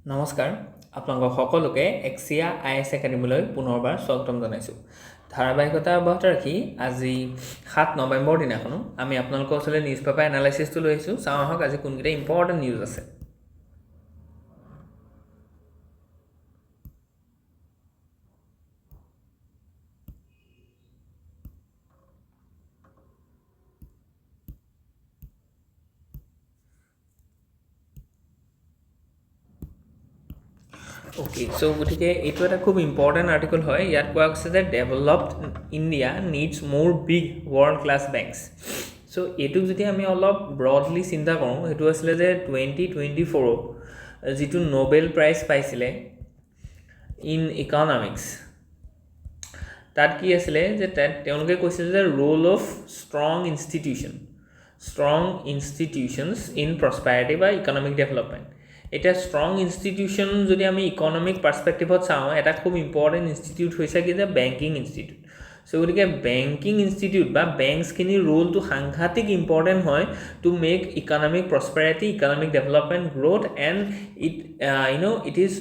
নমস্কাৰ আপোনালোক সকলোকে AXIA IAS একাডেমীলৈ পুনৰবাৰ স্বাগতম জনাইছোঁ। ধাৰাবাহিকতা অব্যাহত ৰাখি আজি 7 নৱেম্বৰ দিনাখনো আমি আপোনালোকৰ ওচৰলৈ নিউজ পেপাৰ এনালাইচিছটো লৈ আহিছোঁ। চাওঁ আহক আজি কোনকেইটা ইম্পৰ্টেণ্ট নিউজ আছে। Okay, so গতিকে এইটো এটা খুব ইম্পৰ্টেণ্ট আৰ্টিকল হয়। ইয়াত কোৱা হৈছে যে ডেভেলপড ইণ্ডিয়া নিডছ মোৰ বিগ ৱৰ্ল্ড ক্লাছ বেংকছ। চ' এইটোক যদি আমি অলপ ব্ৰডলি চিন্তা কৰোঁ, সেইটো আছিলে যে 2024 যিটো নোবেল প্ৰাইজ পাইছিলে ইন ইকনমিক্স, তাত কি আছিলে যে তেওঁলোকে কৈছিলে যে role of strong institutions in prosperity বা ইকনমিক ডেভেলপমেণ্ট। এতিয়া ষ্ট্ৰং ইনষ্টিটিউশ্যন যদি আমি ইকনমিক পাৰ্চপেক্টিভত চাওঁ, এটা খুব ইম্পৰ্টেণ্ট ইনষ্টিটিউট হৈছে কি যে বেংকিং ইনষ্টিটিউট। চ' গতিকে বেংকিং ইনষ্টিটিউট বা বেংকছখিনিৰ ৰোলটো সাংঘাতিক ইম্পৰ্টেণ্ট হয় to make economic prosperity, economic development, growth and it is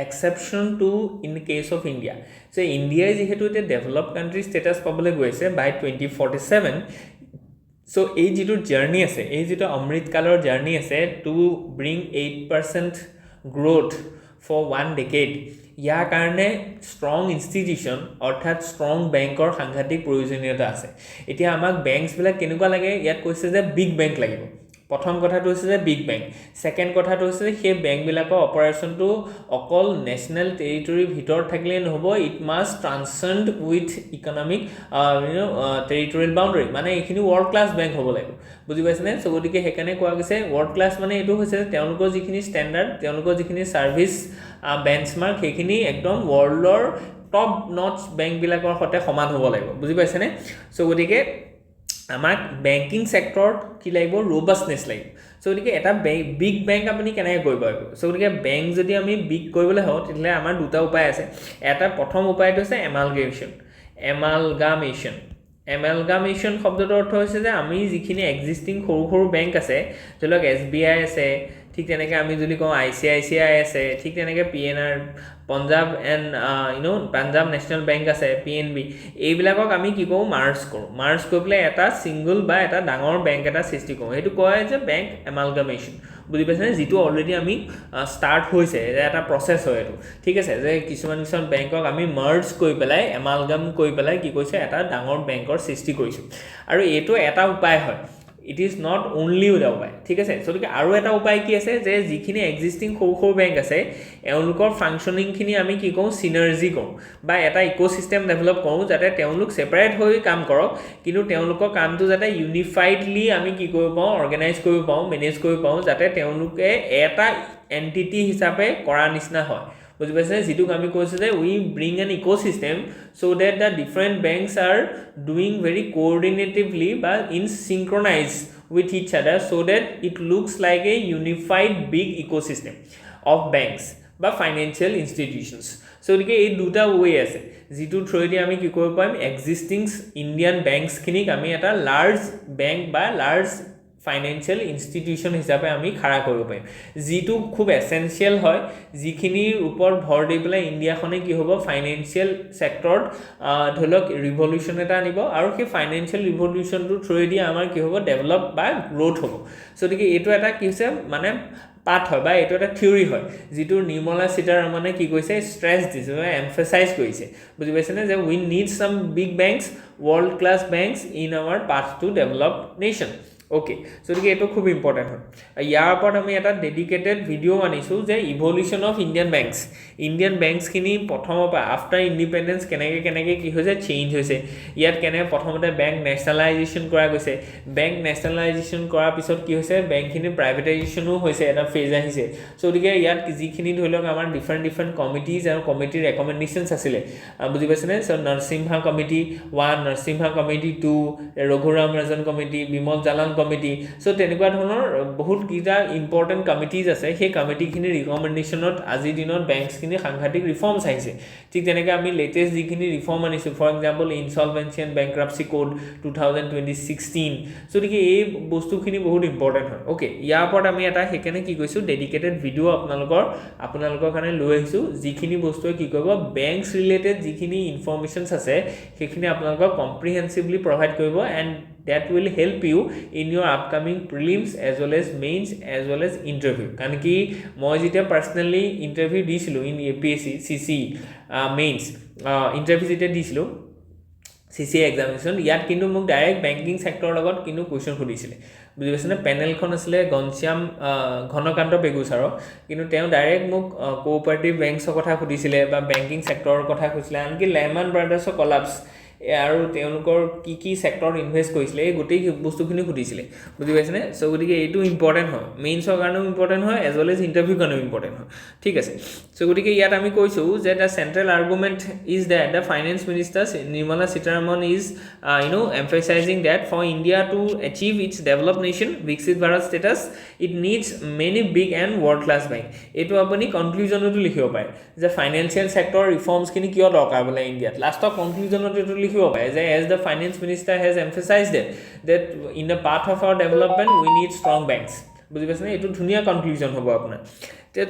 exception to in case of India. So' ইণ্ডিয়াই যিহেতু এতিয়া ডেভেলপ কাণ্ট্ৰি ষ্টেটাছ পাবলৈ গৈছে বাই 2047। চ' এই যিটো জাৰ্ণি আছে, এই যিটো অমৃতকালৰ জাৰ্ণি আছে to bring 8% growth for 1 decade, ইয়াৰ কাৰণে ষ্ট্ৰং ইনষ্টিটিউশ্যন অৰ্থাৎ ষ্ট্ৰং বেংকৰ সাংঘাতিক প্ৰয়োজনীয়তা আছে। এতিয়া আমাক বেংকছবিলাক কেনেকুৱা লাগে, ইয়াত কৈছে যে বিগ বেংক লাগিব। প্ৰথম কথাটো হৈছে যে বিগ বেংক। ছেকেণ্ড কথাটো হৈছে যে সেই বেংকবিলাকৰ অপাৰেশ্যনটো অকল নেশ্যনেল টেৰিটৰীৰ ভিতৰত থাকিলেই নহ'ব, it must transcend with economic territorial boundary, মানে এইখিনি ৱৰ্ল্ড ক্লাছ বেংক হ'ব লাগিব। বুজি পাইছেনে? চ' গতিকে সেইকাৰণে কোৱা গৈছে ৱৰ্ল্ড ক্লাছ মানে এইটো হৈছে তেওঁলোকৰ যিখিনি ষ্টেণ্ডাৰ্ড, তেওঁলোকৰ যিখিনি ছাৰ্ভিচ বেঞ্চমাৰ্ক, সেইখিনি একদম ৱৰ্ল্ডৰ টপ নটছ বেংকবিলাকৰ সৈতে সমান হ'ব লাগিব। বুজি পাইছেনে? চ' গতিকে আমাক বেংকিং ছেক্টৰত কি লাগিব, ৰ'বাষ্টনেছ লাগিব। চ' গতিকে এটা বিগ বেংক আপুনি কেনেকৈ কৰিব পাৰিব? চ' গতিকে বেংক যদি আমি বিগ কৰিবলৈ হওঁ, তেতিয়াহ'লে আমাৰ দুটা উপায় আছে। এটা প্ৰথম উপায়টো হৈছে এমালগামেশ্যন শব্দটোৰ অৰ্থ হৈছে যে আমি যিখিনি এক্সিষ্টিং সৰু সৰু বেংক আছে, ধৰি লওক SBI আছে, ঠিক তেনেকৈ আমি যদি কওঁ ICICI আছে, ঠিক তেনেকৈ PNR, পাঞ্জাৱ নেশ্যনেল বেংক আছে, PNB, এইবিলাকক আমি কি কৰোঁ, মাৰ্জ কৰি পেলাই এটা ছিংগল বা এটা ডাঙৰ বেংক এটা সৃষ্টি কৰোঁ। সেইটো কয় যে বেংক এমালগামেশ্যন। বুজি পাইছেনে? যিটো অলৰেডি আমি ষ্টাৰ্ট হৈছে, এটা প্ৰচেছ হয় এইটো। ঠিক আছে, যে কিছুমান বেংকক আমি মাৰ্জ কৰি পেলাই, এমালগাম কৰি পেলাই কি কৈছে, এটা ডাঙৰ বেংকৰ সৃষ্টি কৰিছোঁ। আৰু এইটো এটা উপায় হয়, ইট ইজ নট অনলি এটা উপায়। ঠিক আছে, গতিকে আৰু এটা উপায় কি আছে, যে যিখিনি এক্সিষ্টিং সৰু সৰু বেংক আছে, এওঁলোকৰ ফাংচনিংখিনি আমি কি কৰোঁ, চিনাৰ্জি কৰোঁ বা এটা ইক'ছিষ্টেম ডেভেলপ কৰোঁ, যাতে তেওঁলোক ছেপাৰেট হৈ কাম কৰক, কিন্তু তেওঁলোকৰ কামটো যাতে ইউনিফাইডলি আমি কি কৰিব পাৰোঁ, অৰ্গেনাইজ কৰিব পাৰোঁ, মেনেজ কৰিব পাৰোঁ, যাতে তেওঁলোকে এটা এণ্টিটি হিচাপে কৰাৰ নিচিনা হয়। বুজি পাইছে? যিটোক আমি কৈছোঁ যে we bring an ecosystem so' that the different banks are doing very coordinatively বা in synchronise with each other so that it looks like a unified big ecosystem of banks বা financial institutions. So গতিকে এই দুটা ৱে আছে যিটো থ্ৰুৱেদি আমি কি কৰিব পাৰিম, এক্সিষ্টিং ইণ্ডিয়ান বেংকছখিনিক আমি এটা লাৰ্জ বেংক বা লাৰ্জ ফাইনেন্সিয়েল ইনষ্টিটিউশ্যন হিচাপে আমি খাৰা কৰিব পাৰিম, যিটো খুব এচেঞ্চিয়েল হয়, যিখিনিৰ ওপৰত ভৰ দি পেলাই ইণ্ডিয়াখনে কি হ'ব, ফাইনেন্সিয়েল ছেক্টৰত ধৰি লওক ৰিভলিউশ্যন এটা আনিব, আৰু সেই ফাইনেন্সিয়েল ৰিভলিউশ্যনটোৰ থ্ৰুৱেদি আমাৰ কি হ'ব, ডেভেলপ বা গ্ৰ'থ হ'ব। চ' গতিকে এইটো এটা কি হৈছে, মানে পাঠ হয় বা এইটো এটা থিয়ৰী হয়, যিটো নিৰ্মলা সীতাৰমণে কি কৈছে, ষ্ট্ৰেছ দিছে বা এমফেচাইজ কৰিছে। বুজি পাইছেনে? যে we need some big banks, world class banks in our path to develop nation. Okay, so' গতিকে এইটো খুব ইম্পৰ্টেণ্ট হয়। ইয়াৰ ওপৰত আমি এটা ডেডিকেটেড ভিডিঅ' আনিছোঁ যে ইভলিউশ্যন অফ ইণ্ডিয়ান বেংকছখিনি প্ৰথমৰ পৰা আফটাৰ ইণ্ডিপেণ্ডেঞ্চ কেনেকৈ কি হৈছে, চেঞ্জ হৈছে। ইয়াত প্ৰথমতে বেংক নেশ্যনেলাইজেশ্যন কৰা গৈছে, বেংক নেশ্যনেলাইজেশ্যন কৰাৰ পিছত কি হৈছে, বেংকখিনি প্ৰাইভেটাইজেশ্যনো হৈছে, এটা ফেজ আহিছে। চ' গতিকে ইয়াত যিখিনি ধৰি লওক আমাৰ ডিফাৰেণ্ট কমিটিজ আৰু কমিটিৰ ৰেকমেণ্ডেশ্যনছ আছিলে, বুজি পাইছেনে? So' Narasimha committee 1, Narasimha committee 2, Raghuram Rajan committee, Bimal Jalan committee so তেনেকুৱা ধৰণৰ বহুত কিটা ইম্পৰ্টেন্ট কমিটিজ আছে সেই কমিটিখিনি ৰিকমেন্ডেশনত আজি দিনত বেংকছখিনি সাংঘাতিক ৰিফৰ্মছ আহিছে ঠিক তেনেকৈ আমি লেটেষ্ট যিখিনি ৰিফৰ্ম আনিছো for example insolvency and bankruptcy code 2016 so দেখি এই বস্তুখিনি বহুত ইম্পৰ্টেন্ট হয় ওকে ইয়াৰ ওপৰত আমি এটা হেকেনে কি কৈছো ডেডিকেটেড ভিডিও আপোনালোকৰ কাৰণে লৈ আহিছো যিখিনি বস্তুৱে কি কৰিব বেংকছ ৰিলেটেড যিখিনি ইনফৰমেশনছ আছে সেইখিনি আপোনালোকক কম্প্ৰিহেনসিভলি প্ৰভাইড কৰিব and that will help you in your upcoming prelims as well as mains as well as interview কাৰণ কি মই যেতিয়া personally interview দিছিলো in APSC CC mains interview যেতিয়া দিছিলো CC examination ইয়াত কিন্তু মোক ডাইৰেক্ট বেংকিং সেক্টৰৰ লগত কিন্তু কোৱেশ্চন সুধিছিলে বুজি পাইছনে পেনেলখন আছিলে গনশ্যাম ঘনকান্ত বেগুচাৰ কিন্তু তেওঁ ডাইৰেক্ট মোক কোঅপাৰেটিভ বেংকছৰ কথা সুধিছিলে বা বেংকিং সেক্টৰৰ কথা কৈছিলে আনকি লেহমান ব্ৰাদাৰ্ছৰ কলাপছ আৰু তেওঁলোকৰ কি সেক্টৰত ইনভেস্ট কৰিছিলে এই গোটেই বস্তুখিনি সুধিছিলে বুজি পাইছনে সো গতিকে এইটো ইম্পৰ্টেন্ট হয় মেইনছৰ কাৰণেও ইম্পৰ্টেন্ট হয় এজ ৱেল এজ ইন্টাৰভিউ কাৰণেও ইম্পৰ্টেন্ট হয় ঠিক আছে সো গতিকে ইয়াত আমি কৈছো যে the central argument is that the finance minister Nirmala Sitharaman is emphasizing that for India to achieve its developed nation Viksit Bharat status it needs many big and world class bank eto apuni conclusion to likhibo pare je financial sector reforms kini kiyo dorkar bole India last conclusion to likhibo pare je as the finance minister has emphasized that in the path of our development we need strong banks বুজি পাইছনে এটো ধুনিয়া conclusion হ'ব আপোনাৰ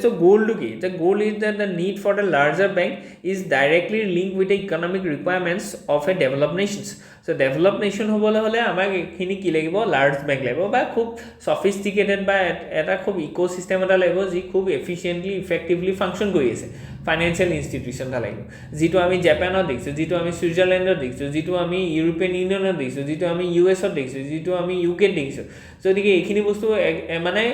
so goal to ki the goal is that the need for the larger bank is directly linked with the economic requirements of a developed nations so developed nation hobole hole amak ekhini ki lagibo large bank lagibo ba khub sophisticated ba eta khub ecosystem eta lagibo ji khub efficiently effectively function kori ase financial institution ta lagibo jitu ami japan or dekhisu jitu ami switzerland or dekhisu jitu ami european union or dekhisu jitu ami us or dekhisu jitu ami uk dekhisu so dike ekhini bostu mane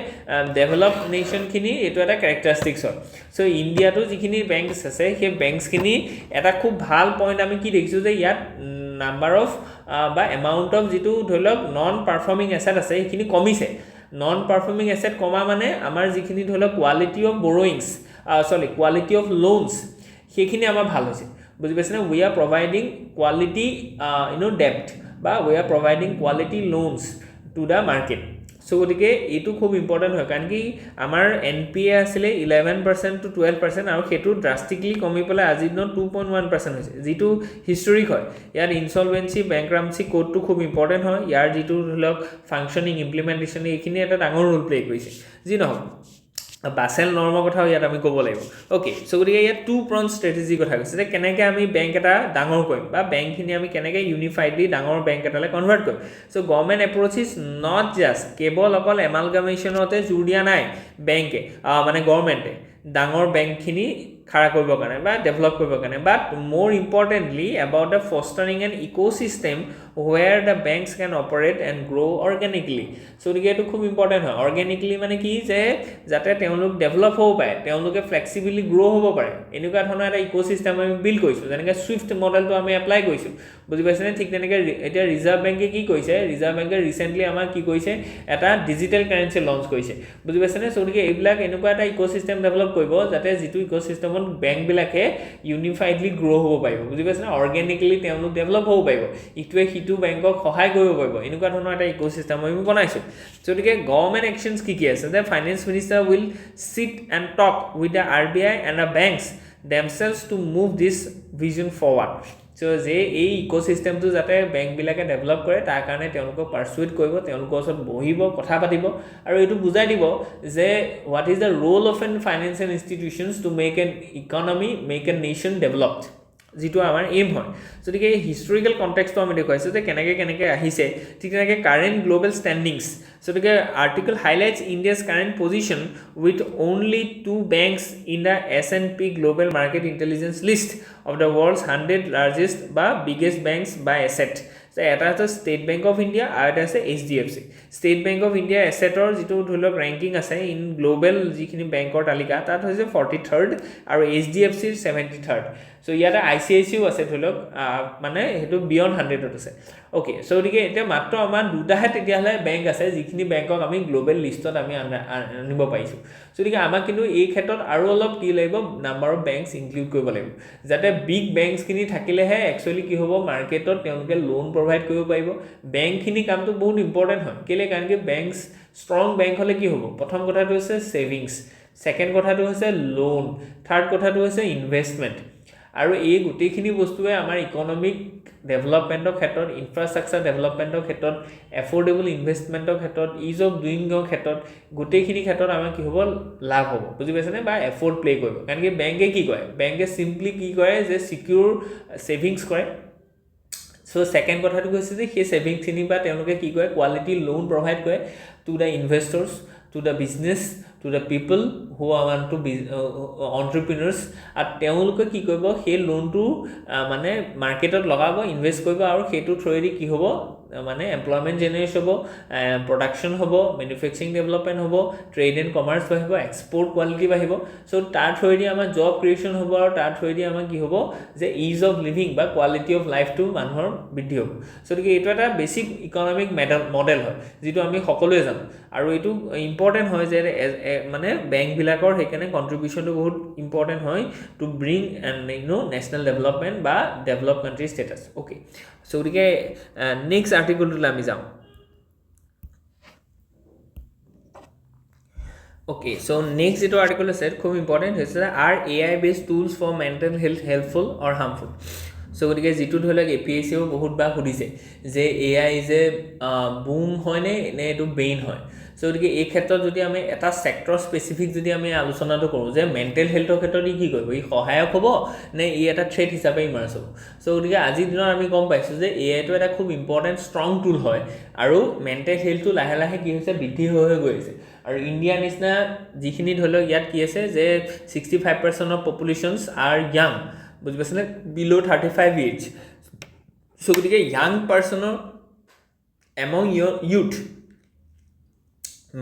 developed nation khini eto eta characteristics হয় so India তো যিখিনি banks আছে সেই banks খিনি এটা খুব ভাল point আমি কি দেখিছো যে ইয়াত নাম্বার অফ বা এমাউন্ট অফ যেটো ধৰলক নন পাৰফৰ্মিং অ্যাসেট আছে সেইখিনি কমিছে নন পাৰফৰ্মিং অ্যাসেট কমা মানে আমাৰ যিখিনি ধৰলক quality of borrowings quality of loans সেইখিনি আমাৰ ভাল হৈছে বুজি পাইছনে উই আর প্রভাইডিং কোয়ালিটি ডেপ্ট বা we are providing quality loans to the market so গতিকে এইটো খুব ইম্পৰ্টেন্ট হয় কাৰণ কি আমাৰ এনপিএ আছিলে 11% to 12% আৰু হেতু ড্ৰাস্টিকলি কমি পেলাই আজি দিনত 2.1% হৈছে যেটো হিষ্টৰিক হয় ইয়াৰ ইনসলভেন্সি বেংক্ৰাপচি কোডটো খুব ইম্পৰ্টেন্ট হয় ইয়াৰ যেটো ধৰক ফাংশনিং ইমপ্লিমেন্টেশন এইখিনি এটা ডাঙৰ ৰোল প্লে কৰিছে যি নহওক বাসেল নৰ্মৰ কথা ইয়াত আমি ক'ব লাগিব ওকে সো গতিকে ইয়াত টু প্ৰন ষ্ট্ৰেটেজি কথা কৈছে যে কেনেকৈ আমি বেংক এটা ডাঙৰ কৰিম বা বেংকখিনি আমি কেনেকৈ ইউনিফাইডলি ডাঙৰ বেংক এটালৈ কনভাৰ্ট কৰিম so government approach is not just কেৱল অকল এমালগামেশ্যনতে জোৰ দিয়া নাই বেংকে মানে গভৰ্নমেণ্টে ডাঙৰ বেংকখিনি খাৰা কৰিব কাৰণে বা ডেভেলপ কৰিব কাৰণে but more importantly about the fostering an ecosystem where the banks can operate and grow organically so এটো খুব ইম্পৰ্টেন্ট হয় organically মানে কি যে যাতে তেওঁলোক ডেভেলপ হ'ব পাৰে তেওঁলোকে ফ্লেক্সিবলি গ্ৰো হ'ব পাৰে এনেকুৱা ধৰণৰ এটা ইকোসিস্টেম আমি বিল্ড কৰিছো যেনেকৈ সুইফট মডেলটো আমি এপ্লাই কৰিছো বুজি পাইছনে ঠিক তেনেকৈ এটা ৰিজাৰ্ভ বেংকে কি কৰিছে ৰিজাৰ্ভ বেংকে ৰিসেন্টলি আমাৰ কি কৰিছে এটা ডিজিটেল কাৰেন্সি লঞ্চ কৰিছে বুজি পাইছনে সো এইবিলাক এনেকুৱা এটা ইকোসিস্টেম ডেভেলপ কৰিব যাতে যেটো ইকোসিস্টেমত বেংক বিলাকে ইউনিফাইডলি গ্ৰো হ'ব পাৰিব বুজি পাইছনে অৰ্গানিকলি তেওঁলোক ডেভেলপ হ'ব পাৰিব ইটোৱে হিটো বেংকক সহায় কৰিব পাৰিব এনেকুৱা ধৰণৰ এটা ইকোসিস্টেম আমি বনাইছো সো গতিকে গভৰ্নমেণ্ট একশনছ কি আছে যে finance minister will seat and talk with the RBI and the banks themselves to move this vision forward so যে এই ইকোসিস্টেমটো যাতে বেংক বিলাকে ডেভেলপ কৰে তাৰ কাৰণে তেওঁলোকক পাৰসুইট কৰিব তেওঁলোকৰ ওচৰত বহিব কথা পাতিব আৰু এটো বুজাই দিব যে what is the role of an financial institutions to make an economy make a nation developed যেটো আমাৰ এম হয় যদি এই হিষ্টৰিকেল কনটেক্সটটো আমি দেখুৱাইছো যে কেনেকৈ আহিছে ঠিক তেনেকৈ current global standings so the article highlights India's current position with only 2 banks in the S&P Global Market Intelligence list of the world's 100 largest বা biggest banks by asset so এটা আছে State Bank of India আৰু এটা আছে HDFC State Bank of India assetor যেটো ধৰিলক ranking আছে in global যিখিনি বেংকৰ তালিকা তাত হৈছে 43rd আৰু HDFC 73rd so ইয়াতে ICICI আছে ধৰিলক মানে হেতু beyond 100 আছে ওকে সো গতিকে এটা মাত্ৰ আমাৰ দুটাহে তেতিয়াহলে বেংক আছে যিখিনি বেংকক আমি গ্লোবাল লিষ্টত আমি আনিব পাইছো সো গতিকে আমাক কিন্তু এই ক্ষেত্ৰত আৰু অলপ কি লাগিব নাম্বাৰ অফ বেংকছ ইনক্লুড কৰিব লাগিব যাতে বিগ বেংকছ কিনি থাকিলেহে একচুয়ালি কি হ'ব মাৰ্কেটত তেওঁলোকে লোন প্ৰভাইড কৰিব পাৰিব বেংকখিনি কামটো বহুত ইম্পৰ্টেণ্ট হয় কেলে কাৰণ কি বেংকছ ষ্ট্ৰং বেংক হ'লে কি হ'ব প্ৰথম কথাটো হৈছে ছেভিংছ সেকেন্ড কথাটো হৈছে লোন থাৰ্ড কথাটো হৈছে ইনভেষ্টমেণ্ট আৰু এই গোটেইখিনি বস্তুৱে আমাৰ ইকনমিক ডেভেলপমেণ্টৰ ক্ষেত্ৰত ইনফ্ৰাষ্ট্ৰাকচাৰ ডেভেলপমেণ্টৰ ক্ষেত্ৰত এফৰ্ডেবল ইনভেষ্টমেণ্টৰ ক্ষেত্ৰত ইজ অফ ডুইঙৰ ক্ষেত্ৰত গোটেইখিনি ক্ষেত্ৰত আমাৰ কি হ'ব লাভ হ'ব বুজি পাইছেনে বা এফৰ্ড প্লে কৰিব কাৰণ কি বেংকে কি কৰে বেংকে চিম্পলি কি কৰে যে সিকিউৰ ছেভিংছ কৰে সো সেকেন্ড কথাটো কৈছে যে সেই ছেভিংছখিনি বা তেওঁলোকে কি কৰে কোৱালিটি লোন প্ৰভাইড কৰে to the investors to the business to the people who want to be entrepreneurs আৰু তেওঁলোকে কি কৰিব সেই লোনটো মানে মাৰ্কেটত লগাব ইনভেষ্ট কৰিব আৰু সেইটো থ্ৰুদি কি হ'ব মানে এমপ্লয়মেণ্ট জেনেৰেট হ'ব প্ৰডাকশ্যন হ'ব মেনুফেকচাৰিং ডেভেলপমেণ্ট হ'ব ট্ৰেড এণ্ড কমাৰ্চ বাঢ়িব এক্সপৰ্ট কোৱালিটি বাঢ়িব চ' তাৰ থ্ৰুদি আমাৰ জব ক্ৰিয়েশ্যন হ'ব আৰু তাৰ থ্ৰুদি আমাৰ কি হ'ব যে ইজ অফ লিভিং বা কোৱালিটি অফ লাইফটো মানুহৰ বৃদ্ধি হ'ব চ' গতিকে এইটো এটা বেছিক ইকনমিক মডেল হয় যিটো আমি সকলোৱে জানো আৰু এইটো ইম্পৰ্টেণ্ট হয় যে মানে বেংকবিলাকৰ সেইকাৰণে কণ্ট্ৰিবিউশ্যনটো বহুত ইম্পৰ্টেণ্ট হয় টু ব্ৰিং নেশ্যনেল ডেভেলপমেণ্ট বা develop country status okay so' গতিকে নেক্সট আৰ্টিকলটোলৈ আমি যাওঁ অ'কে চ' নেক্সট যিটো আৰ্টিকল আছে খুব ইম্পৰ্টেণ্ট হৈছে are AI based tools for mental health helpful or harmful so' গতিকে যিটো ধৰি লওক APSCও বহুতবাৰ সুধিছে যে AI যে বুম হয়নে নে এইটো বেইন হয় চ' গতিকে এই ক্ষেত্ৰত যদি আমি এটা ছেক্টৰ স্পেচিফিক যদি আমি আলোচনাটো কৰোঁ যে মেণ্টেল হেল্থৰ ক্ষেত্ৰত ই কি কৰিব ই সহায়ক হ'ব নে ই এটা থ্ৰেট হিচাপে ইমাৰ্জ হ'ব চ' গতিকে আজিৰ দিনত আমি গম পাইছোঁ যে AIটো এটা খুব ইম্পৰ্টেণ্ট ষ্ট্ৰং টুল হয় আৰু মেণ্টেল হেল্থটো লাহে লাহে কি হৈছে বৃদ্ধি হৈ গৈ আছে আৰু ইণ্ডিয়াৰ নিচিনা যিখিনি ধৰি লওক ইয়াত কি আছে যে 65% অফ পপুলেশ্যনছ আৰ য়াং বুজি পাইছেনে বিল' 35 এজ চ' গতিকে য়াং পাৰ্চনৰ এমং ইউথ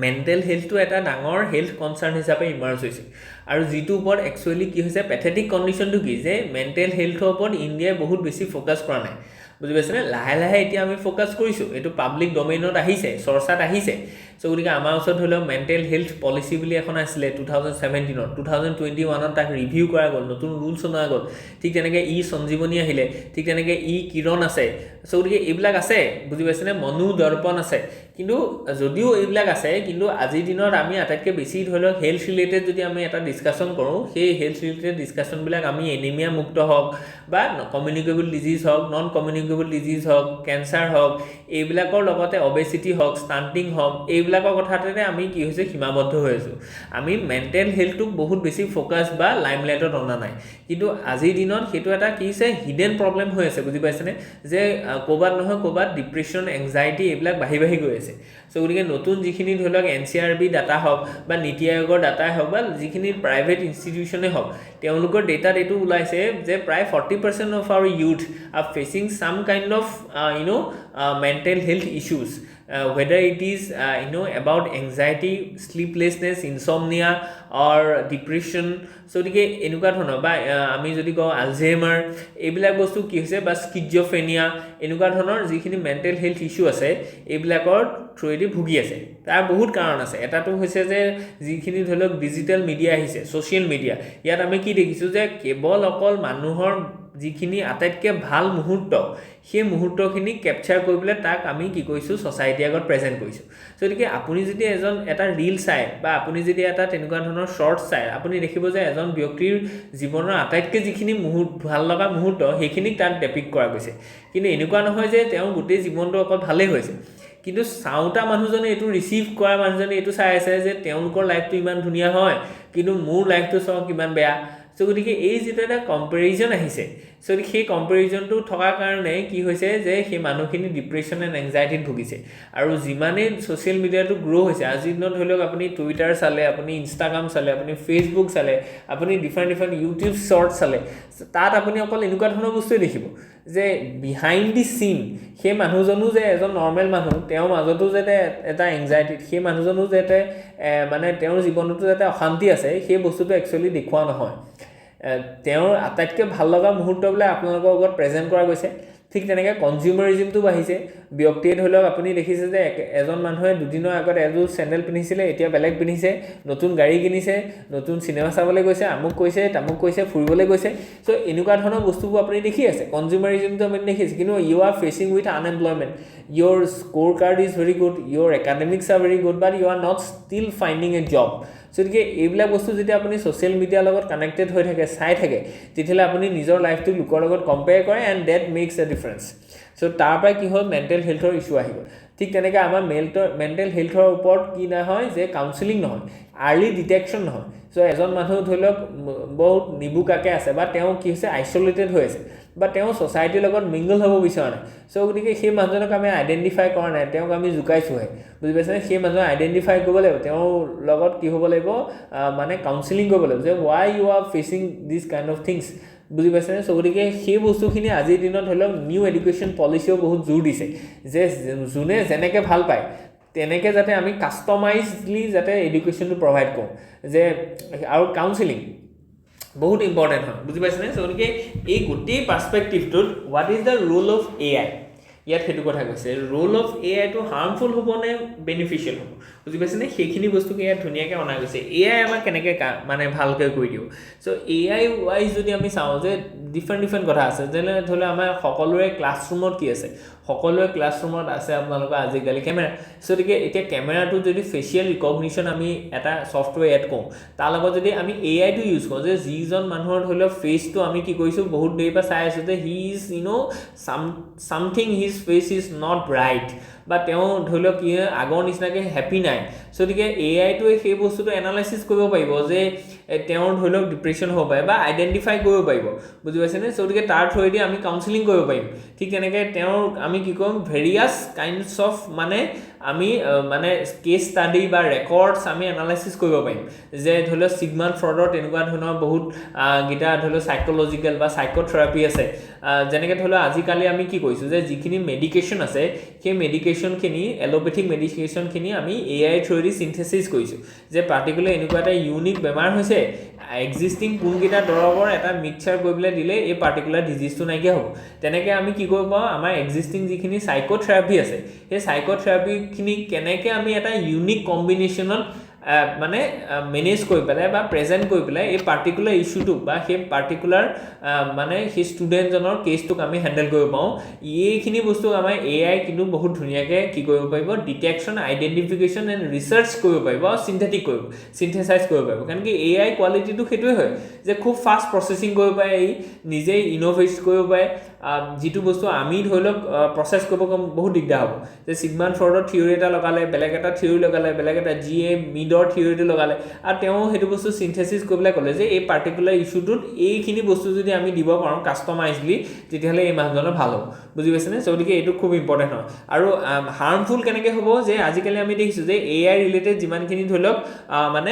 মেণ্টেল হেল্থটো এটা ডাঙৰ হেল্থ কনচাৰ্ণ হিচাপে ইমাৰ্জ হৈছে আৰু যিটো ওপৰত একচুৱেলি কি হৈছে পেথেটিক কণ্ডিশ্যনটো কি যে মেণ্টেল হেল্থৰ ওপৰত ইণ্ডিয়াই বহুত বেছি ফ'কাছ কৰা নাই বুজি পাইছেনে লাহে লাহে এতিয়া আমি ফ'কাছ কৰিছোঁ এইটো পাব্লিক ডমেইনত আহিছে চৰ্চাত আহিছে চ' গতিকে আমাৰ ওচৰত ধৰি লওক মেণ্টেল হেল্থ পলিচি বুলি এখন আছিলে 2017 2021 তাক ৰিভিউ কৰা গ'ল নতুন ৰুলছ অনা গ'ল ঠিক তেনেকৈ সঞ্জীৱনী আহিলে ঠিক তেনেকৈ কিৰণ আছে চ' গতিকে এইবিলাক আছে বুজি পাইছেনে মনো দৰ্পণ আছে কিন্তু যদিও এইবিলাক আছে কিন্তু আজিৰ দিনত আমি আটাইতকৈ বেছি ধৰি লওক হেল্থ ৰিলেটেড যদি আমি এটা ডিছকাশ্যন কৰোঁ সেই হেল্থ ৰিলেটেড ডিছকাশ্যনবিলাক আমি এনিমিয়া মুক্ত হওক বা কমিউনিকেবল ডিজিজ হওক নন কমিউনিকেবল ডিজিজ হওক কেঞ্চাৰ হওক এইবিলাকৰ লগতে অবেচিটি হওক ষ্টাণ্টিং হওক এইবিলাকৰ কথাতে আমি কি হৈছে সীমাবদ্ধ হৈ আছোঁ আমি মেণ্টেল হেল্থটোক বহুত বেছি ফ'কাছ বা লাইমলাইটত অনা নাই কিন্তু আজিৰ দিনত সেইটো এটা কি হৈছে হিডেন প্ৰব্লেম হৈ আছে বুজি পাইছেনে যে ক'ৰবাত নহয় ক'ৰবাত ডিপ্ৰেশ্যন এংজাইটি এইবিলাক বাঢ়ি বাঢ়ি গৈ আছে চ' গতিকে নতুন যিখিনি ধৰি লওক NCRB ডাটা হওক বা নীতি আয়োগৰ ডাটাই হওক বা যিখিনি প্ৰাইভেট ইনষ্টিটিউশ্যনেই হওক তেওঁলোকৰ ডেটাত এইটো ওলাইছে যে প্ৰায় 40% of our youth are facing some kind of mental health issues whether it is about anxiety sleeplessness insomnia or depression so গতিকে এনেকুৱা ধৰণৰ বা আমি যদি কওঁ আলঝেইমাৰ এইবিলাক বস্তু কি হৈছে বা স্কিজফ্ৰেনিয়া এনেকুৱা ধৰণৰ যিখিনি মেণ্টেল হেল্থ ইছ্যু আছে এইবিলাকৰ থ্ৰুৱেদি ভুগি আছে তাৰ বহুত কাৰণ আছে এটাটো হৈছে যে যিখিনি ধৰি লওক ডিজিটেল মিডিয়া আহিছে ছ'চিয়েল মিডিয়া ইয়াত আমি কি দেখিছোঁ যে কেৱল অকল মানুহৰ যিখিনি আটাইতকৈ ভাল মুহূৰ্ত সেই মুহূৰ্তখিনি কেপচাৰ কৰিবলৈ তাক আমি কি কৰিছোঁ ছ'চাইটিৰ আগত প্ৰেজেণ্ট কৰিছোঁ গতিকে আপুনি যদি এটা ৰীল চাই বা আপুনি যদি এটা তেনেকুৱা ধৰণৰ শ্বৰ্টছ চাই আপুনি দেখিব যে এজন ব্যক্তিৰ জীৱনৰ আটাইতকৈ যিখিনি ভাল লগা মুহূৰ্ত সেইখিনিক তাত ডেপিক্ট কৰা গৈছে কিন্তু এনেকুৱা নহয় যে তেওঁৰ গোটেই জীৱনটো অকল ভালেই হৈছে কিন্তু চাওঁতা মানুহজনে এইটো ৰিচিভ কৰা মানুহজনে এইটো চাই আছে যে তেওঁলোকৰ লাইফটো ইমান ধুনীয়া হয় কিন্তু মোৰ লাইফটো চাওক কিমান বেয়া চ' গতিকে এই যিটো এটা কম্পেৰিজন আহিছে চ' সেই কম্পেৰিজনটো থকাৰ কাৰণে কি হৈছে যে সেই মানুহখিনি ডিপ্ৰেশ্যন এণ্ড এংজাইটিত ভুগিছে আৰু যিমানেই ছ'চিয়েল মিডিয়াটো গ্ৰ' হৈছে আজিৰ দিনত ধৰি লওক আপুনি টুইটাৰ চালে আপুনি ইনষ্টাগ্ৰাম চালে আপুনি ফেচবুক চালে আপুনি ডিফাৰেণ্ট ইউটিউব শ্বৰ্ট চালে তাত আপুনি অকল এনেকুৱা ধৰণৰ বস্তুৱে দেখিব যে বিহাইণ্ড দি চিন সেই মানুহজনো যে এজন নৰ্মেল মানুহ তেওঁৰ মাজতো যাতে এটা এংজাইটিত সেই মানুহজনো যাতে মানে তেওঁৰ জীৱনতো যাতে অশান্তি আছে সেই বস্তুটো একচুৱেলি দেখুওৱা নহয় তেওঁৰ আটাইতকৈ ভাল লগা মুহূৰ্তবিলাক আপোনালোকৰ আগত প্ৰেজেণ্ট কৰা গৈছে ঠিক তেনেকৈ কনজিউমাৰিজমটো বাঢ়িছে ব্যক্তিয়ে ধৰি লওক আপুনি দেখিছে যে এজন মানুহে দুদিনৰ আগত এযোৰ চেণ্ডেল পিন্ধিছিলে এতিয়া বেলেগ পিন্ধিছে নতুন গাড়ী কিনিছে নতুন চিনেমা চাবলৈ গৈছে আমুক কৈছে তামুক কৈছে ফুৰিবলৈ গৈছে চ' এনেকুৱা ধৰণৰ বস্তুবোৰ আপুনি দেখি আছে কনজিউমাৰিজমটো আপুনি দেখিছে কিন্তু you are facing with unemployment your scorecard is very good your academics are very good but you are not still finding a job so গতিকে এইবিলাক বস্তু যেতিয়া আপুনি ছ'চিয়েল মিডিয়াৰ লগত কানেক্টেড হৈ থাকে চাই থাকে তেতিয়াহ'লে আপুনি নিজৰ লাইফটো লোকৰ লগত কম্পেয়াৰ কৰে and that makes a difference so' তাৰ পৰা কি হ'ল মেণ্টেল হেল্থৰ ইছ্যু আহি গ'ল ঠিক তেনেকৈ আমাৰ মেণ্টেল হেল্থৰ ওপৰত কি নহয় যে কাউন্সেলিং নহয় আৰ্লি ডিটেকশ্যন নহয় চ' এজন মানুহ ধৰি লওক বহুত নিবুকাকৈ আছে বা তেওঁ কি হৈছে আইচলেটেড হৈ আছে বা তেওঁ ছ'চাইটিৰ লগত মিংগল হ'ব বিচৰা নাই চ' গতিকে সেই মানুহজনক আমি আইডেণ্টিফাই কৰা নাই তেওঁক আমি জোকাইছোঁহে বুজি পাইছেনে সেই মানুহজনক আইডেণ্টিফাই কৰিব লাগিব তেওঁৰ লগত কি হ'ব লাগিব মানে কাউন্সেলিং কৰিব লাগিব যে why you are facing this kind of things বুজি পাইছেনে চ' গতিকে সেই বস্তুখিনি আজিৰ দিনত ধৰি লওক নিউ এডুকেশ্যন পলিচিও বহুত জোৰ দিছে যে যোনে যেনেকৈ ভাল পায় তেনেকৈ যাতে আমি কাষ্টমাইজলি যাতে এডুকেশ্যনটো প্ৰভাইড কৰোঁ যে আৰু কাউন্সেলিং বহুত ইম্পৰ্টেণ্ট হয় বুজি পাইছেনে চ' গতিকে এই গোটেই পাৰ্চপেক্টিভটোত what is the role of AI ইয়াত সেইটো কথা কৈছে ৰোল অফ AIটো হাৰ্মফুল হ'ব নে বেনিফিচিয়েল হ'ব বুজি পাইছেনে সেইখিনি বস্তুকে ইয়াত ধুনীয়াকৈ অনা গৈছে AI আমাক কেনেকৈ মানে ভালকৈ কৰি দিব চ' AI ৱাইজ যদি আমি চাওঁ যে ডিফাৰেণ্ট কথা আছে যেনে ধৰি লওক আমাৰ সকলোৰে ক্লাছৰুমত কি আছে সকলোৱে ক্লাছৰুমত আছে আপোনালোকৰ আজিকালি কেমেৰা চ' গতিকে এতিয়া কেমেৰাটো যদি ফেচিয়েল ৰিকগনিশ্যন আমি এটা ছফ্টৱেৰ এড কৰোঁ তাৰ লগত যদি আমি AIটো ইউজ কৰোঁ যে যিজন মানুহৰ ধৰি লওক ফেচটো আমি কি কৰিছোঁ বহুত দেৰিৰ পৰা চাই আছোঁ যে he is something his face is not bright বা তেওঁ ধৰি লওক কি আগৰ নিচিনাকৈ হেপী নাই চ' গতিকে AIটোৱে সেই বস্তুটো এনালাইচিছ কৰিব পাৰিব যে তেওঁৰ ধৰি লওক ডিপ্ৰেশ্যন হ'ব পাৰে বা আইডেণ্টিফাই কৰিব পাৰিব বুজি পাইছেনে চ' গতিকে তাৰ থ্ৰুৱেদি আমি কাউন্সেলিং কৰিব পাৰিম ঠিক তেনেকৈ তেওঁৰ আমি কি ক'ম ভেৰিয়াছ কাইণ্ডছ অফ মানে আমি মানে কেছ ষ্টাডি বা ৰেকৰ্ডছ আমি এনালাইচিছ কৰিব পাৰিম যে ধৰি লওক ছিগমাণ্ড ফ্ৰডৰ তেনেকুৱা ধৰণৰ বহুত গীতা ধৰি লওক চাইক'লজিকেল বা চাইক'থেৰাপি আছে যেনেকৈ ধৰি লওক আজিকালি আমি কি কৰিছোঁ যে যিখিনি মেডিকেশ্যন আছে সেই মেডিকেশ্যনখিনি এল'পেথিক মেডিকেশ্যনখিনি আমি AI থ্ৰুৱেদি চিন্থেচিছ কৰিছোঁ যে পাৰ্টিকুলাৰ এনেকুৱা এটা ইউনিক বেমাৰ হৈছে এক্সিষ্টিং কোনকেইটা দৰৱৰ এটা মিক্সাৰ কৰি পেলাই দিলে এই পাৰ্টিকুলাৰ ডিজিজটো নাইকিয়া হ'ব তেনেকৈ আমি কি কৰিব পাৰোঁ আমাৰ এক্সিষ্টিং যিখিনি চাইক'থেৰাপি আছে সেই চাইক'থেৰাপিখিনি কেনেকৈ আমি এটা ইউনিক কম্বিনেশ্যনত মানে মেনেজ কৰি পেলাই বা প্ৰেজেণ্ট কৰি পেলাই এই পাৰ্টিকুলাৰ ইছ্যুটোক বা সেই পাৰ্টিকুলাৰ মানে সেই ষ্টুডেণ্টজনৰ কেছটোক আমি হেণ্ডেল কৰিব পাৰোঁ এইখিনি বস্তু আমাৰ AI কিন্তু বহুত ধুনীয়াকৈ কি কৰিব পাৰিব ডিটেকশ্যন আইডেণ্টিফিকেশ্যন এণ্ড ৰিচাৰ্চ কৰিব পাৰিব আৰু চিন্থেচাইজ কৰিব পাৰিব কাৰণ কি AI কোৱালিটিটো সেইটোৱে হয় যে খুব ফাষ্ট প্ৰচেছিং কৰিব পাৰে নিজেই ইন'ভেট কৰিব পাৰে যিটো বস্তু আমি ধৰি লওক প্ৰচেছ কৰিব বহুত দিগদাৰ হ'ব যে ছিগমাণ্ড ফ্ৰডৰ থিয়ৰী এটা লগালে বেলেগ এটা থিয়ৰী লগালে বেলেগ এটা GA মিডৰ থিয়ৰীটো লগালে আৰু তেওঁ সেইটো বস্তু চিন্থেচিছ কৰিবলৈ ক'লে যে এই পাৰ্টিকুলাৰ ইছ্যুটোত এইখিনি বস্তু যদি আমি দিব পাৰোঁ কাষ্টমাইজলি তেতিয়াহ'লে এই মানুহজনৰ ভাল হ'ব বুজি পাইছেনে চ' গতিকে এইটো খুব ইম্পৰ্টেণ্ট হয় আৰু হাৰ্মফুল কেনেকৈ হ'ব যে আজিকালি আমি দেখিছোঁ যে AI ৰিলেটেড যিমানখিনি ধৰি লওক মানে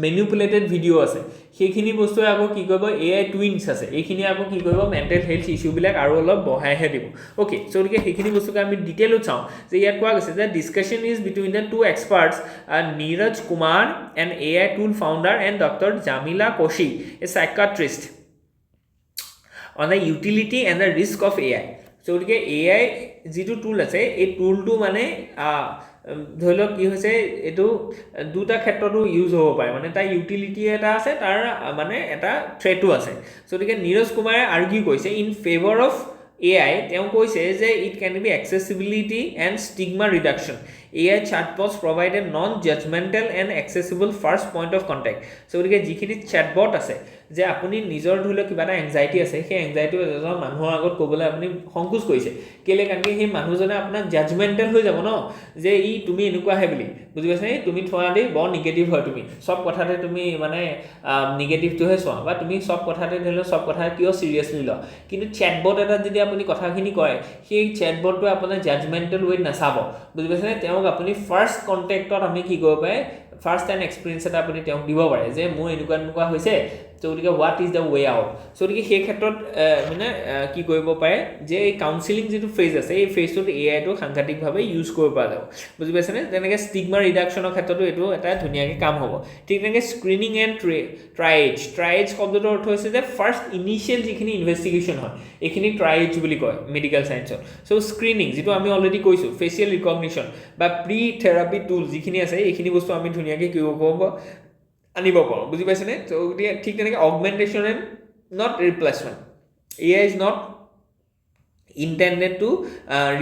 মেনিপুলেটেড ভিডিঅ' আছে সেইখিনি বস্তুৱে আকৌ কি কৰিব AI টুইনছ আছে এইখিনি আকৌ কি কৰিব মেণ্টেল হেল্থ ইছ্যুবিলাক আৰু অলপ বঢ়াইহে দিব অ'কে চ' গতিকে সেইখিনি বস্তুকে আমি ডিটেইলত চাওঁ যে ইয়াত কোৱা গৈছে যে discussion is between the two experts Neeraj Kumar and AI tool founder and doctor Jamila Koshy a psychiatrist on the utility and the risk of AI so' গতিকে AI যিটো টুল আছে এই টুলটো মানে ধৰি লওক কি হৈছে এইটো দুটা ক্ষেত্ৰতো ইউজ হ'ব পাৰে মানে তাৰ ইউটিলিটি এটা আছে তাৰ মানে এটা থ্ৰেটো আছে চ' গতিকে নীৰজ কুমাৰে আৰ্গিউ কৰিছে ইন ফেভৰ অফ AI তেওঁ কৈছে যে it can be accessibility and stigma reduction AI chatbots provide a non-judgmental and accessible first point of contact চ' গতিকে যিখিনি chatbot আছে যে আপুনি নিজৰ ধৰি লওক কিবা এটা এংজাইটি আছে সেই এংজাইটিটো এজন মানুহৰ আগত ক'বলৈ আপুনি সংকোচ কৰিছে কেলৈ কাৰণ কি সেই মানুহজনে আপোনাক জাজমেণ্টেল হৈ যাব ন যে তুমি এনেকুৱাহে বুলি বুজি পাইছে তুমি থোৱা দেই বৰ নিগেটিভ হয় তুমি চব কথাতে তুমি মানে নিগেটিভটোহে চোৱা বা তুমি চব কথাতে ধৰি লওক চব কথা কিয় চিৰিয়াছলি লোৱা কিন্তু চেটবট এটাত যদি আপুনি কথাখিনি কয় সেই চেটবটটোৱে আপোনাৰ জাজমেণ্টেল ৱেত নাচাব বুজি পাইছেনে তেওঁক আপুনি ফাৰ্ষ্ট কণ্টেক্টত আমি কি কৰিব পাৰে ফাৰ্ষ্ট টাইম এক্সপিৰিয়েঞ্চ এটা আপুনি তেওঁক দিব পাৰে যে মোৰ এনেকুৱা হৈছে সো গতিকে what is the way out so গতিকে সেই ক্ষেত্ৰত মানে কি কৰিব পাৰে যে এই কাউন্সেলিং যিটো ফেজ আছে এই ফেজটোত এআইটো সাংঘাতিকভাৱে ইউজ কৰিব পৰা যাব বুজি পাইছেনে যেনেকৈ ষ্টিগমা ৰিডাকশ্যনৰ ক্ষেত্ৰতো এইটো এটা ধুনীয়াকৈ কাম হ'ব ঠিক তেনেকৈ স্ক্ৰিনিং এণ্ড ট্ৰাইজ শব্দটোৰ অৰ্থ হৈছে যে ফাৰ্ষ্ট ইনিচিয়েল যিখিনি ইনভেষ্টিগেশ্যন হয় এইখিনি ট্ৰাইজ বুলি কয় মেডিকেল চায়েন্সত চ' স্ক্ৰিনিং যিটো আমি অলৰেডি কৈছোঁ ফেচিয়েল ৰিকগনিশ্যন বা প্ৰি থেৰাপি টুল যিখিনি আছে এইখিনি বস্তু আমি ধুনীয়াকৈ কি কৰিব আনিব পাৰোঁ বুজি পাইছেনে ত' গতিকে ঠিক তেনেকৈ augmentation and not replacement AI is not intended to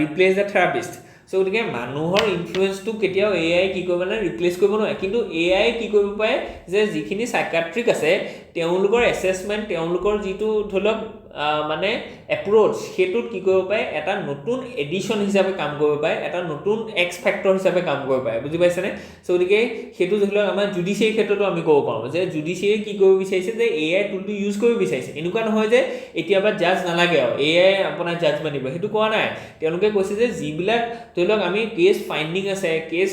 replace the therapist so' গতিকে মানুহৰ ইনফ্লুৱেঞ্চটো কেতিয়াও এআই কি কৰিব মানে ৰিপ্লেচ কৰিব নোৱাৰে কিন্তু এআই কি কৰিব পাৰে যে যিখিনি চাইকাট্ৰিক আছে তেওঁলোকৰ এছেছমেণ্ট তেওঁলোকৰ যিটো ধৰি লওক মানে এপ্ৰ'চ সেইটোত কি কৰিব পাৰে এটা নতুন এডিশ্যন হিচাপে কাম কৰিব পাৰে এটা নতুন এক্স ফেক্টৰ হিচাপে কাম কৰিব পাৰে বুজি পাইছেনে চ' গতিকে সেইটো ধৰি লওক আমাৰ জুডিচিয়াৰী ক্ষেত্ৰতো আমি ক'ব পাৰোঁ যে জুডিচিয়াৰী কি কৰিব বিচাৰিছে যে এআই টুলটো ইউজ কৰিব বিচাৰিছে এনেকুৱা নহয় যে এতিয়াবা জাজ নালাগে আৰু এআই আপোনাৰ জাজমেণ্ট দিব সেইটো কোৱা নাই তেওঁলোকে কৈছে যে যিবিলাক ধৰি লওক আমি কেছ ফাইণ্ডিং আছে কেছ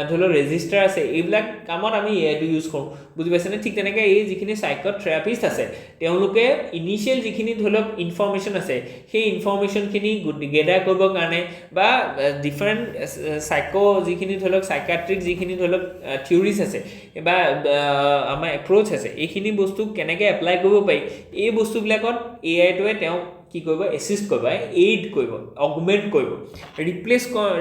ধৰি লওক ৰেজিষ্টাৰ আছে এইবিলাক কামত আমি এআইটো ইউজ কৰোঁ বুজি পাইছেনে ঠিক তেনেকৈ এই যিখিনি চাইক'থেৰাপিষ্ট আছে তেওঁলোকে ইনিচিয়েল যিখিনি ধৰি লওক ইনফৰ্মেশ্যন আছে সেই ইনফৰ্মেশ্যনখিনি গেডাৰ কৰিবৰ কাৰণে বা ডিফাৰেণ্ট যিখিনি ধৰি লওক চাইকাট্ৰিক যিখিনি ধৰি লওক থিয়ৰিজ আছে বা আমাৰ এপ্ৰ'চ আছে এইখিনি বস্তু কেনেকৈ এপ্লাই কৰিব পাৰি এই বস্তুবিলাকত এআইটোৱে তেওঁ কি কৰিব এছিষ্ট কৰিব এইড কৰিব অগমেণ্ট কৰিব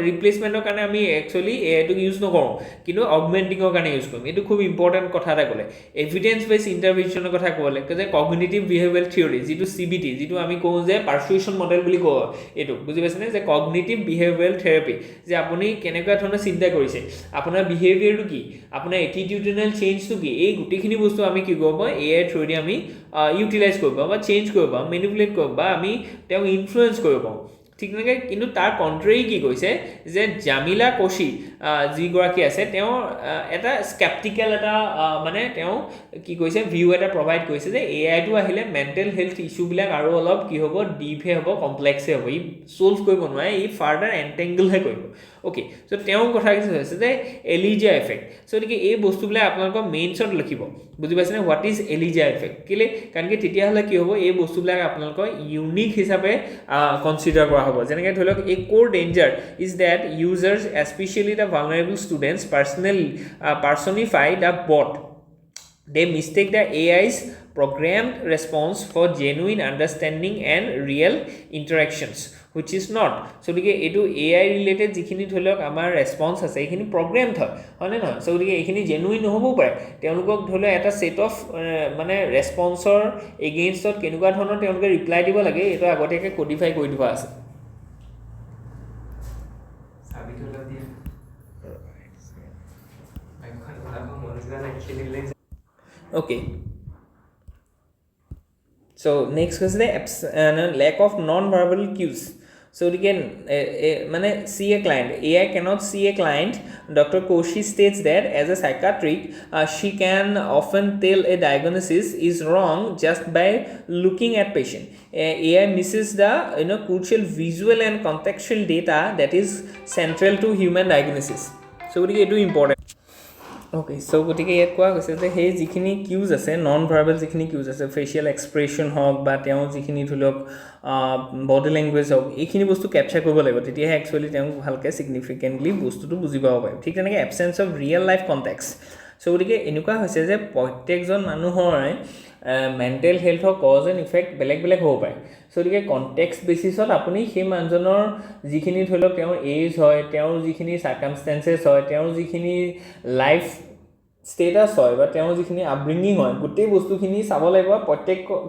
ৰিপ্লেচমেণ্টৰ কাৰণে আমি একচুৱেলি এআইটোক ইউজ নকৰোঁ কিন্তু অগমেণ্টিঙৰ কাৰণে ইউজ কৰিম এইটো খুব ইম্পৰ্টেণ্ট কথা এটা ক'লে এভিডেন্স বেছ ইণ্টাৰভেনশ্যনৰ কথা ক'লে যে কগনিটিভ বিহেভিয়াৰেল থিয়ৰী যিটো CBT যিটো আমি কওঁ যে পাৰ্চুৱেশ্যন মডেল বুলি কওঁ এইটো বুজি পাইছেনে যে কগনিটিভ বিহেভিয়াৰেল থেৰাপি যে আপুনি কেনেকুৱা ধৰণৰ চিন্তা কৰিছে আপোনাৰ বিহেভিয়াৰটো কি আপোনাৰ এটিটিউডিনেল চেঞ্জটো কি এই গোটেইখিনি বস্তু আমি কি কৰিব পাৰোঁ এআই থ্ৰুদি আমি ইউটিলাইজ কৰিব পাৰোঁ বা চেঞ্জ কৰিব পাৰোঁ মেনিপুলেট কৰিব বা আমি তেওঁক ইনফ্লুৱেঞ্চ কৰিব পাৰোঁ ঠিক তেনেকৈ কিন্তু তাৰ কণ্ট্ৰেৰী কি কৈছে যে জামিলা কোশি যিগৰাকী আছে তেওঁ এটা স্কেপটিকেল এটা মানে তেওঁ কি কৈছে ভিউ এটা প্ৰভাইড কৰিছে যে এআইটো আহিলে মেণ্টেল হেল্থ ইছ্যুবিলাক আৰু অলপ কি হ'ব ডিপহে হ'ব কমপ্লেক্সহে হ'ব ই ছল্ভ কৰিব নোৱাৰে ই ফাৰ্ডাৰ এণ্টেংগলহে কৰিব অ'কে চ' তেওঁৰ কথা কিছু হৈছে যে এলিজা এফেক্ট চ' গতিকে এই বস্তুবিলাক আপোনালোকৰ মেইনছত লিখিব বুজি পাইছেনে হোৱাট ইজ এলিজা এফেক্ট কেলৈ কাৰণ কি তেতিয়াহ'লে কি হ'ব এই বস্তুবিলাক আপোনালোকৰ ইউনিক হিচাপে কনচিডাৰ কৰা হ'ব যেনেকৈ ধৰি লওক এই core danger is that users especially the vulnerable students personify the bot they mistake the AI's programmed response for genuine understanding and real interactions which is not so গতিকে এইটো AI ৰিলেটেড যিখিনি ধৰি লওক আমাৰ ৰেছপন্স আছে এইখিনি প্ৰগ্ৰেমড হয়নে নহয় চ' গতিকে এইখিনি জেনুইন নহ'বও পাৰে তেওঁলোকক ধৰি লওক এটা ছেট অফ মানে ৰেছপন্সৰ এগেইনষ্টত কেনেকুৱা ধৰণৰ তেওঁলোকে ৰিপ্লাই দিব লাগে এইটো আগতীয়াকৈ কোডিফাই কৰি থোৱা আছে okay so next is the lack of non-verbal cues so again mane see a client AI cannot see a client Dr. Koshi states that as a psychiatrist she can often tell a diagnosis is wrong just by looking at patient AI misses the crucial visual and contextual data that is central to human diagnosis so it is important okay so গতিকে ইয়াত কোৱা হৈছে যে সেই যিখিনি কিউজ আছে non verbal যিখিনি কিউজ আছে ফেচিয়েল এক্সপ্ৰেশ্যন হওক বা তেওঁ যিখিনি ধৰি লওক বডি লেংগুৱেজ হওক এইখিনি বস্তু কেপচাৰ কৰিব লাগিব তেতিয়াহে একচুৱেলি তেওঁ ভালকৈ ছিগনিফিকেণ্টলি বস্তুটো বুজি পাব পাৰিম ঠিক তেনেকৈ absence of real life context so' গতিকে এনেকুৱা হৈছে যে প্ৰত্যেকজন মানুহৰে মেণ্টেল হেল্থৰ কজ এণ্ড ইফেক্ট বেলেগ বেলেগ হ'ব পাৰে চ' গতিকে কণ্টেক্স বেচিছত আপুনি সেই মানুহজনৰ যিখিনি ধৰি লওক তেওঁৰ এজ হয় তেওঁৰ যিখিনি চাৰ্কামষ্টেঞ্চেছ হয় তেওঁৰ যিখিনি লাইফ ষ্টেটাছ হয় বা তেওঁৰ যিখিনি আপব্ৰিঙিং হয় গোটেই বস্তুখিনি চাব লাগিব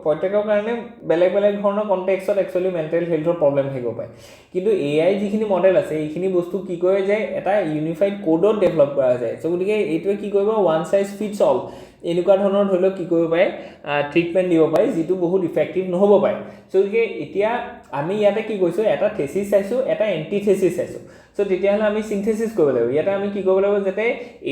প্ৰত্যেকৰ কাৰণে বেলেগ বেলেগ ধৰণৰ কণ্টেক্সত একচুৱেলি মেণ্টেল হেল্থৰ প্ৰব্লেম থাকিব পাৰে কিন্তু AI যিখিনি মডেল আছে এইখিনি বস্তু কি কৰে যে এটা ইউনিফাইড কোডত ডেভেলপ কৰা যায় চ' গতিকে এইটোৱে কি কৰিব ওৱান চাইজ ফিটছ অল এনেকুৱা ধৰণৰ ধৰি লওক কি কৰিব পাৰে ট্ৰিটমেণ্ট দিব পাৰে যিটো বহুত ইফেক্টিভ নহ'ব পাৰে চ' গতিকে এতিয়া আমি ইয়াতে কি কৈছোঁ এটা থেচিছ চাইছোঁ এটা এণ্টিথেচিছ চাইছোঁ সো তেতিয়াহ'লে আমি সিনথেসিস কৰিব লাগিব ইয়াতে আমি কি কৰিব লাগিব যাতে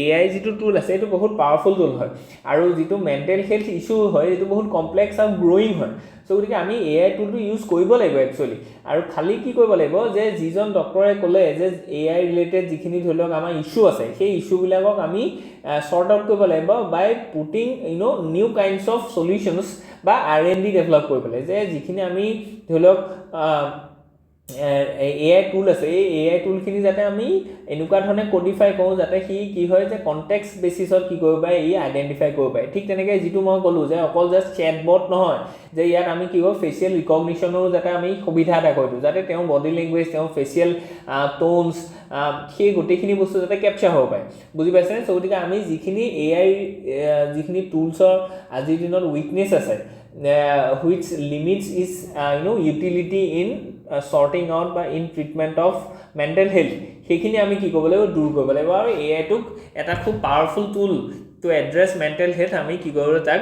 AI যিটো টুল আছে এইটো বহুত পাৱাৰফুল টুল হয় আৰু যিটো মেণ্টেল হেলথ ইস্যু হয় এইটো বহুত কমপ্লেক্স আৰু গ্ৰোইং হয় সো গতিকে আমি AI টুলটো ইউজ কৰিব লাগিব একচুয়ালি আৰু খালি কি কৰিব লাগিব যে যিজন ডক্টৰে ক'লে যে AI ৰিলেটেড যিখিনি ধৰি লওক আমাৰ ইস্যু আছে সেই ইস্যুবিলাকক আমি সৰ্ট আউট কৰিব লাগিব বাই পুটিং নিউ কাইণ্ডছ অফ সলিউশনছ বা R&D ডেভেলপ কৰিবলৈ যে যিখিনি আমি ধৰি লওক AI টুল আছে এই AI টুলখিনি যাতে আমি এনেকুৱা ধৰণে কোডিফাই কৰোঁ যাতে সি কি হয় যে কনটেক্সট বেচিছত কি কৰিব পাৰে ই আইডেন্টিফাই কৰিব পাৰে ঠিক তেনেকৈ যিটো মই ক'লোঁ যে অকল জাষ্ট চেটবট নহয় যে ইয়াত আমি কি কৰোঁ ফেচিয়েল ৰিকগনিশ্যনৰো যাতে আমি সুবিধা এটা কৰি দিওঁ যাতে তেওঁ বডি লেংগুৱেজ তেওঁ ফেচিয়েল টোনছ সেই গোটেইখিনি বস্তু যাতে কেপচাৰ হ'ব পাৰে বুজি পাইছেনে সো গতিকে আমি যিখিনি AI যিখিনি টুলছৰ আজিৰ দিনত উইকনেছ আছে which limits is utility in sorting out বা in treatment of mental health সেইখিনি আমি কি কৰিব লাগিব দূৰ কৰিব লাগিব আৰু AI টোক এটা খুব powerful tool to address mental health আমি কি কৰিব তাক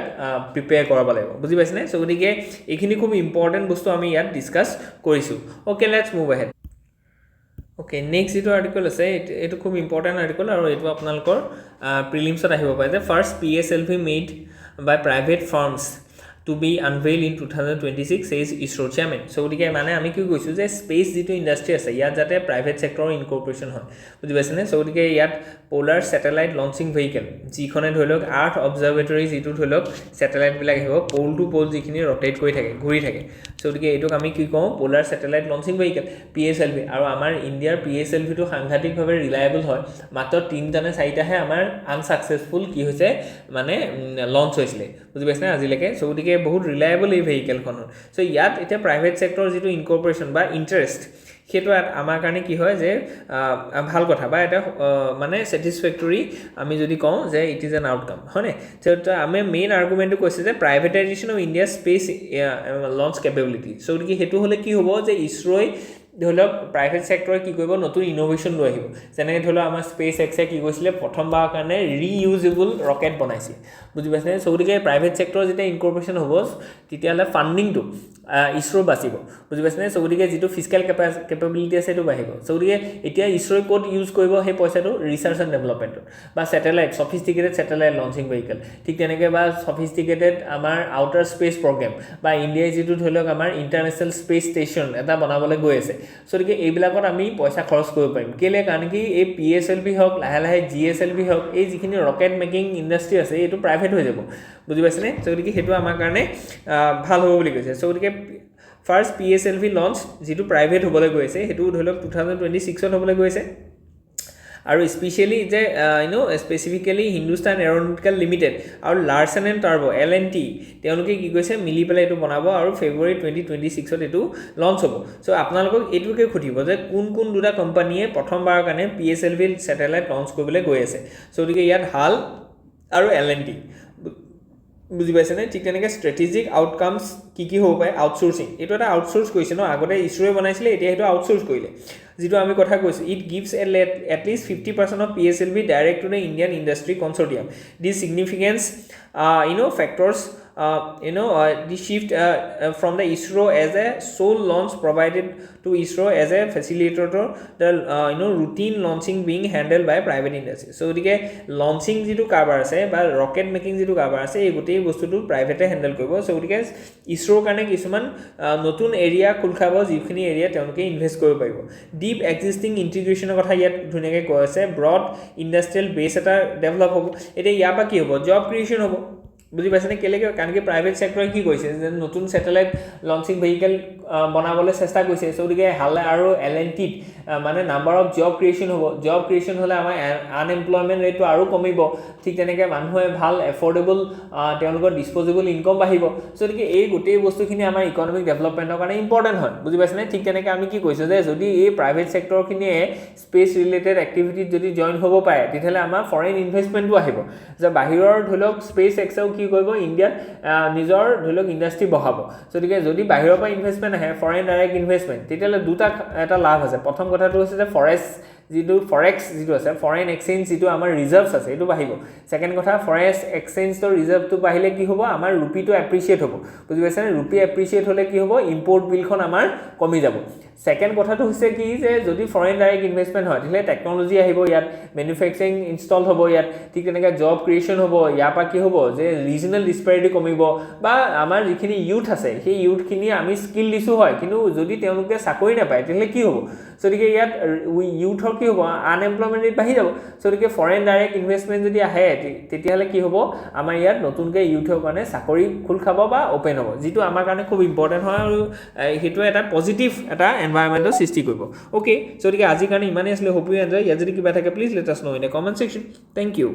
প্ৰিপেয়াৰ কৰাব লাগিব বুজি পাইছেনে সো গতিকে এইখিনি খুব ইম্পৰ্টেন্ট বস্তু আমি ইয়াত ডিসকাস কৰিছো okay let's move ahead Okay, next itu article আছে এটো খুব ইম্পৰ্টেন্ট আৰ্টিকল আৰু এটো আপোনালোকৰ প্ৰিলিমছত আহিব পাৰে যে first PSLV made by private firms to be unveiled in 2026 says ISRO chairman so গতিকে মানে আমি কি কৈছো যে স্পেস যেটো ইন্ডাস্ট্ৰি আছে ইয়াত যাতে প্ৰাইভেট সেক্টৰৰ ইনকৰ্পোৰেচন হয় বুজি পাইছেনে সো গতিকে ইয়াত পোলাৰ স্যাটেলাইট লঞ্চিং ভেহিকল যিখনে ধৰি লওক আৰ্থ অবজাৰভেটৰি যেটো ধৰি লওক স্যাটেলাইট বিলাক আহিব পোল টু পোল যিখিনি ৰটেট কৰি থাকে ঘূৰি থাকে সো গতিকে এটোক আমি কি কওঁ polar satellite launching vehicle PSLV আৰু আমাৰ ইণ্ডিয়াৰ PSLV টো সাংঘাতিকভাৱে ৰিলায়েবল হয় মাত্ৰ 3টা নে 4টাহে আমাৰ আনসাকসেসফুল কি হৈছে মানে লঞ্চ হৈছিল বুজি পাইছেনে আজিলৈকে সো গতিকে বহুত ৰিলায়েবল এই ভেহিকলখন সো ইয়াত এটা প্ৰাইভেট সেক্টৰ যেটো ইনকৰ্পোৰেচন বা ইন্টাৰেষ্ট হেতু আমাৰ কাৰণে কি হয় যে ভাল কথা বা এটা মানে স্যাটিসফ্যাক্টৰি আমি যদি কওঁ যে ইট ইজ এন আউটকাম হয়নে তো আমি মেইন আৰ্গুমেন্টটো কৈছে যে privatisation of India space launch capability so কি হেতু হলে কি হ'ব যে ইসৰোই ধৰি লওক প্ৰাইভেট সেক্টৰে কি কৰিব নতুন ইনোভেশন লৈ আহিব যেনে ধৰি লওক আমাৰ স্পেস এক্সে কি কৈছিলে প্ৰথমবাৰ কাৰণে ৰিইউজেবল ৰকেট বনাইছে বুজি পাইছেনে সো গতিকে প্ৰাইভেট সেক্টৰ যেতিয়া ইনকৰ্পোৰেচন হ'ব তেতিয়ালে ফান্ডিংটো ইসৰো বাচিব বুজি পাইছেনে সো গতিকে যেটো ফিস্কেল কেপেবিলিটি আছে এটো বাঢ়িব সো গতিকে এতিয়া ইসৰোই কোড ইউজ কৰিব সেই পইচাটো ৰিসাৰ্চ এণ্ড ডেভেলপমেন্ট বা satellite sophisticated satellite launching vehicle ঠিক তেনেকৈ বা সফিস্টিকেটেড আমাৰ আউটাৰ স্পেস প্ৰগ্ৰাম বা ইণ্ডিয়াই যেটো ধৰি লওক আমাৰ ইন্টাৰনেশ্যনেল স্পেস ষ্টেচন এটা বনাবলৈ গৈ আছে সো গতিকে এইবিলাকত আমি পইচা খৰচ কৰিব পাৰিম কেলে কাৰণ কি এই PSLV হওক লাহে লাহে GSLV হওক এই যিখিনি ৰকেট মেকিং ইন্ডাস্ট্ৰি আছে এটো প্ৰাইভেট হৈ যাব বুজি পাইছেনে সো গতিকে হেতু আমাৰ কাৰণে ভাল হ'ব বুলি কৈছে সো গতিকে ফাৰ্স্ট PSLV লঞ্চ যেটো প্ৰাইভেট হ'বলৈ গৈ আছে হেতু ধৰি লওক 2026 ত হ'বলৈ গৈ আছে আৰু স্পেশালি যে স্পেসিফিক্যালি হিন্দুস্তান এৰোনটিক্যাল লিমিটেড আৰু লাৰ্সেন এণ্ড টাৰ্বো LNT তেওঁলোকে কি কৈছে মিলি পেলাই এটো বনাব আৰু ফেব্ৰুৱাৰী 2026 ত এটো লঞ্চ হ'ব সো আপোনালোকক এটোকে খুটিব যে কোন দুটা কোম্পানীয়ে প্ৰথমবাৰৰ কাৰণে PSLV স্যাটেলাইট লঞ্চ কৰিবলৈ গৈ আছে সো গতিকে ইয়াত হাল আৰু LNT বুজি পাইছেনে ঠিক তেনেকৈ স্ট্ৰেটেজিক আউটকামস কি হ'ব পাৰে আউটসোৰ্সিং এটো এটা আউটসোৰ্স কৰিছে ন আগতে ইসৰোৱে বনাইছিলে এতিয়া হেতু আউটসোৰ্স কৰিলে যেটো আমি কথা কৈছো it gives at least 50% of PSLV direct to the Indian industry consortium this significance factors the shift from the ISRO as a sole launch provided to ISRO as a facilitator the routine launching being handled by private industry so gotike launching jitu kabar ase ba rocket making jitu kabar ase ei gotei bostu tu private handle koibo so gotike ISRO kane kisuman notun area khul khabo jikhini area teonoke invest koribo paribo deep existing integration kotha yat dhuneke koi ase broad industrial base eta develop hobo eta yapa ki hobo job creation hobo বুজি পাইছেনে কেলে কাৰণ কি private সেক্টৰে কি কৈছে যে নতুন satellite launching vehicle বনাবলৈ চেষ্টা কৰিছে সো গতিকে হালে আৰু LNT মানে নাম্বাৰ অফ জব ক্ৰিয়েচন হ'ব জব ক্ৰিয়েচন হলে আমাৰ আনএমপ্লয়মেন্ট ৰেটটো আৰু কমিব ঠিক তেনেকৈ মানুহে ভাল এফৰ্ডেবল তেওঁলোকৰ ডিসপোজেবল ইনকাম বাঢ়িব সো গতিকে এই গোটেই বস্তুখিনি আমাৰ ইকোনমিক ডেভেলপমেন্টৰ কাৰণে ইম্পৰ্টেন্ট হয় বুজি পাইছেনে ঠিক তেনেকৈ আমি কি কৈছো যে যদি এই প্ৰাইভেট সেক্টৰখিনিয়ে স্পেস ৰিলেটেড এক্টিভিটিত যদি জয়েন হ'ব পাৰে তেতিয়ালে আমাৰ ফৰেন ইনভেষ্টমেন্টও আহিব যে বাহিৰৰ ধৰি লওক স্পেস এক্সেও কি কৰিব ইণ্ডিয়াত নিজৰ ধৰি লওক ইন্ডাস্ট্ৰি বহাব সো গতিকে যদি বাহিৰৰ পৰা ইনভেষ্টমেন্ট আহে ফৰেন ডাইৰেক্ট ইনভেষ্টমেন্ট তেতিয়ালে দুটা এটা লাভ আছে প্ৰথম কথাটো হৈছে যে ফৰেক্স যেটো আছে ফৰেন এক্সচেঞ্জ যেটো আমাৰ ৰিজাৰ্ভস আছে এটো বাঢ়িব সেকেন্ড কথা ফৰেন এক্সচেঞ্জৰ ৰিজাৰ্ভটো বাঢ়িলে কি হ'ব আমাৰ ৰুপিটো এপ্ৰিচিয়েট হ'ব বুজি পাইছেনে ৰুপি এপ্ৰিচিয়েট হলে কি হ'ব ইম্পৰ্ট বিলখন আমাৰ কমি যাব সেকেন্ড কথাটো হৈছে কি যে যদি ফৰেন ডাইৰেক্ট ইনভেষ্টমেণ্ট হয় তেতিয়াহ'লে টেকন'লজি আহিব ইয়াত মেনুফেকচাৰিং ইনষ্টল হ'ব ইয়াত ঠিক তেনেকৈ জব ক্ৰিয়েশ্যন হ'ব ইয়াৰ পৰা কি হ'ব যে ৰিজনেল ডিছপেৰিটি কমিব বা আমাৰ যিখিনি ইউথ আছে সেই ইউথখিনি আমি স্কিল দিছোঁ হয় কিন্তু যদি তেওঁলোকে চাকৰি নাপায় তেতিয়াহ'লে কি হ'ব গতিকে ইয়াত ইউথৰ কি হ'ব আনএমপ্লয়মেণ্ট ৰেট বাঢ়ি যাব গতিকে ফৰেন ডাইৰেক্ট ইনভেষ্টমেণ্ট যদি আহে তেতিয়াহ'লে কি হ'ব আমাৰ ইয়াত নতুনকৈ ইউথৰ কাৰণে চাকৰি খোল খাব বা অ'পেন হ'ব যিটো আমাৰ কাৰণে খুব ইম্পৰ্টেণ্ট হয় আৰু সেইটো এটা পজিটিভ এটা এনভাইৰনমেণ্টৰ সৃষ্টি কৰিব অ'কে গতিকে আজিৰ কাৰণে ইমানেই আছিলে হোপ ইউ এনজয় ইয়াত যদি কিবা থাকে please let us know' in the comment section thank U